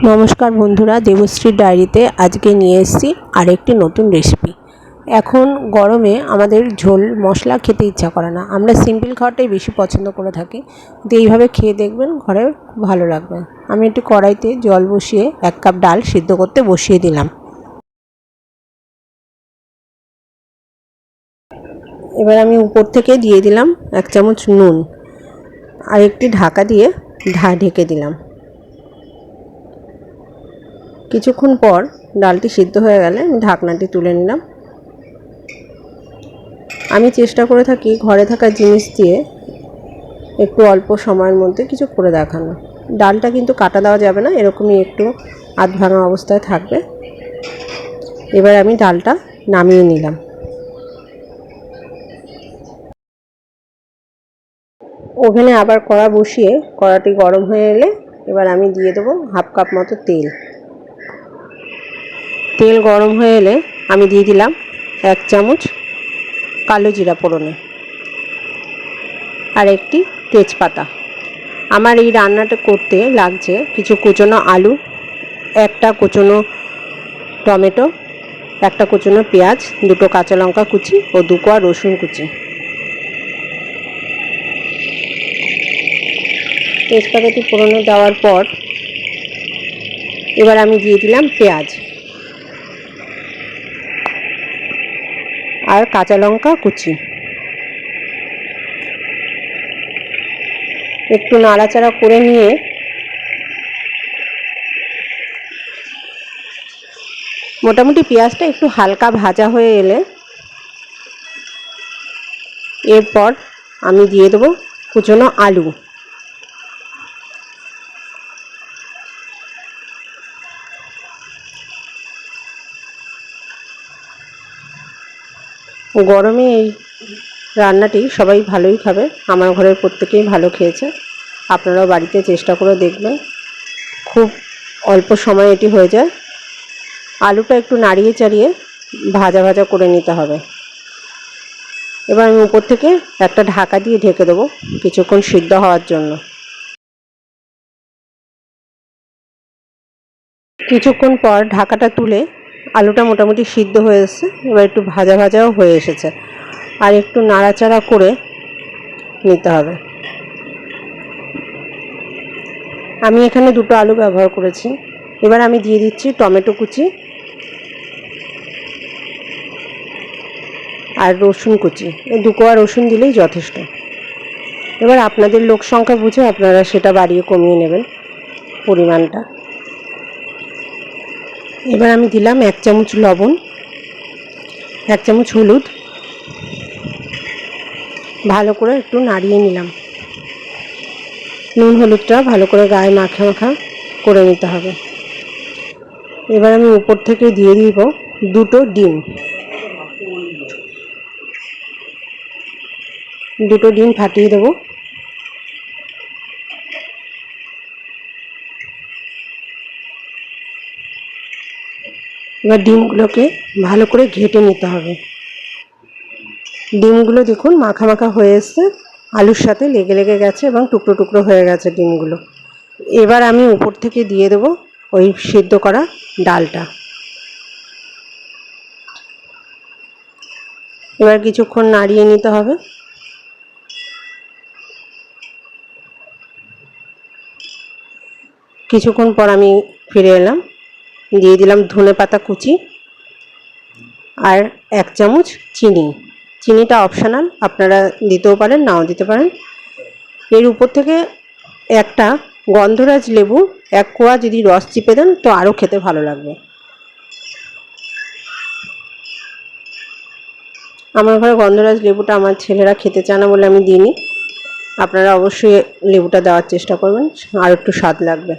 নমস্কার বন্ধুরা, দেবশ্রীর ডায়েরিতে আজকে নিয়ে এসেছি আরেকটি নতুন রেসিপি। এখন গরমে আমাদের ঝোল মশলা খেতে ইচ্ছা করে না, আমরা সিম্পল খাওয়াটাই বেশি পছন্দ করে থাকি। তো এইভাবে খেয়ে দেখবেন, ঘরে খুব ভালো লাগবে। আমি একটু কড়াইতে জল বসিয়ে 1 কাপ ডাল সিদ্ধ করতে বসিয়ে দিলাম। এবার আমি উপর থেকে দিয়ে দিলাম 1 চামচ নুন আর একটি ঢাকা দিয়ে ঢেকে দিলাম। কিছুক্ষণ পর ডালটি সিদ্ধ হয়ে গেলে আমি ঢাকনাটি তুলে নিলাম। আমি চেষ্টা করে থাকি ঘরে থাকা জিনিস দিয়ে একটু অল্প সময়ের মধ্যে কিছু করে দেখানো। ডালটা কিন্তু কাটা দেওয়া যাবে না, এরকমই একটু আধ ভাঙা অবস্থায় থাকবে। এবার আমি ডালটা নামিয়ে নিলাম। ওভেনে আবার কড়া বসিয়ে কড়াটি গরম হয়ে এলে এবার আমি দিয়ে দেবো 1/2 কাপ মতো তেল। তেল গরম হয়ে এলে আমি দিয়ে দিলাম 1 চামচ কালো জিরা ফোড়নে আর একটি তেজপাতা। আমার এই রান্নাটা করতে লাগছে কিছু কুচনো আলু, একটা কুচনো টমেটো, একটা কুচনো পেঁয়াজ, 2টো কাঁচা লঙ্কা কুচি ও 2 কোয়া রসুন কুচি। তেজপাতাটি ফোড়নে দেওয়ার পর এবার আমি দিয়ে দিলাম পেঁয়াজ আর কাঁচা লঙ্কা কুচি। একটু নাড়াচাড়া করে নিয়ে মোটামুটি পেঁয়াজটা একটু হালকা ভাজা হয়ে এলে এরপর আমি দিয়ে দেবো কুচনো আলু। গরমে এই রান্নাটি সবাই ভালোই খাবে, আমার ঘরের প্রত্যেকেই ভালো খেয়েছে। আপনারাও বাড়িতে চেষ্টা করে দেখবেন, খুব অল্প সময়ে এটি হয়ে যায়। আলুটা একটু নাড়িয়ে চাড়িয়ে ভাজা ভাজা করে নিতে হবে। এবার আমি উপর থেকে একটা ঢাকা দিয়ে ঢেকে দেবো কিছুক্ষণ সিদ্ধ হওয়ার জন্য। কিছুক্ষণ পর ঢাকাটা তুলে আলুটা মোটামুটি সিদ্ধ হয়ে এসেছে, এবার একটু ভাজা ভাজাও হয়ে এসেছে, আর একটু নাড়াচাড়া করে নিতে হবে। আমি এখানে 2টো আলু ব্যবহার করেছি। এবার আমি দিয়ে দিচ্ছি টমেটো কুচি আর রসুন কুচি। এই 2 কোয়া রসুন দিলেই যথেষ্ট। এবার আপনাদের লোক সংখ্যা বুঝে আপনারা সেটা বাড়িয়ে কমিয়ে নেবেন পরিমাণটা। এবার আমি দিলাম 1 চামচ লবণ, 1 চামচ হলুদ, ভালো করে একটু নাড়িয়ে নিলাম। নুন হলুদটা ভালো করে গায়ে মাখা মাখা করে নিতে হবে। এবার আমি উপর থেকে দিয়ে দিব 2টো ডিম। 2টো ডিম ফাটিয়ে দেবো। এবার ডিমগুলোকে ভালো করে ঘেটে নিতে হবে। ডিমগুলো দেখুন মাখা মাখা হয়ে এসছে, আলুর সাথে লেগে লেগে গেছে এবং টুকরো টুকরো হয়ে গেছে ডিমগুলো। এবার আমি উপর থেকে দিয়ে দেবো ওই সিদ্ধ করা ডালটা। এবার কিছুক্ষণ নাড়িয়ে নিতে হবে। কিছুক্ষণ পর আমি ফিরে এলাম, দিয়ে দিলাম ধনেপাতা কুচি আর 1 চামচ চিনি। চিনিটা অপশনাল, আপনারা দিতেও পারেন নাও দিতে পারেন। এর উপর থেকে একটা গন্ধরাজ লেবু 1 কোয়া যদি রস চিপে দেন তো আরও খেতে ভালো লাগবে। আমার ঘরে গন্ধরাজ লেবুটা আমার ছেলেরা খেতে চায় না বলে আমি দিইনি। আপনারা অবশ্যই লেবুটা দেওয়ার চেষ্টা করবেন, আর একটু স্বাদ লাগবে।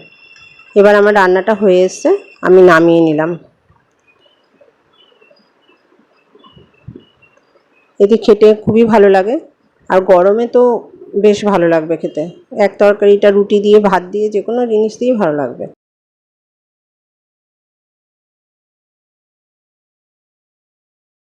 এবার আমার রান্নাটা হয়ে এসছে, আমি নামিয়ে নিলাম। এটি খেতে খুবই ভালো লাগে, আর গরমে তো বেশ ভালো লাগবে খেতে। এক তরকারিটা রুটি দিয়ে, ভাত দিয়ে, যে কোনো জিনিস দিয়ে ভালো লাগবে।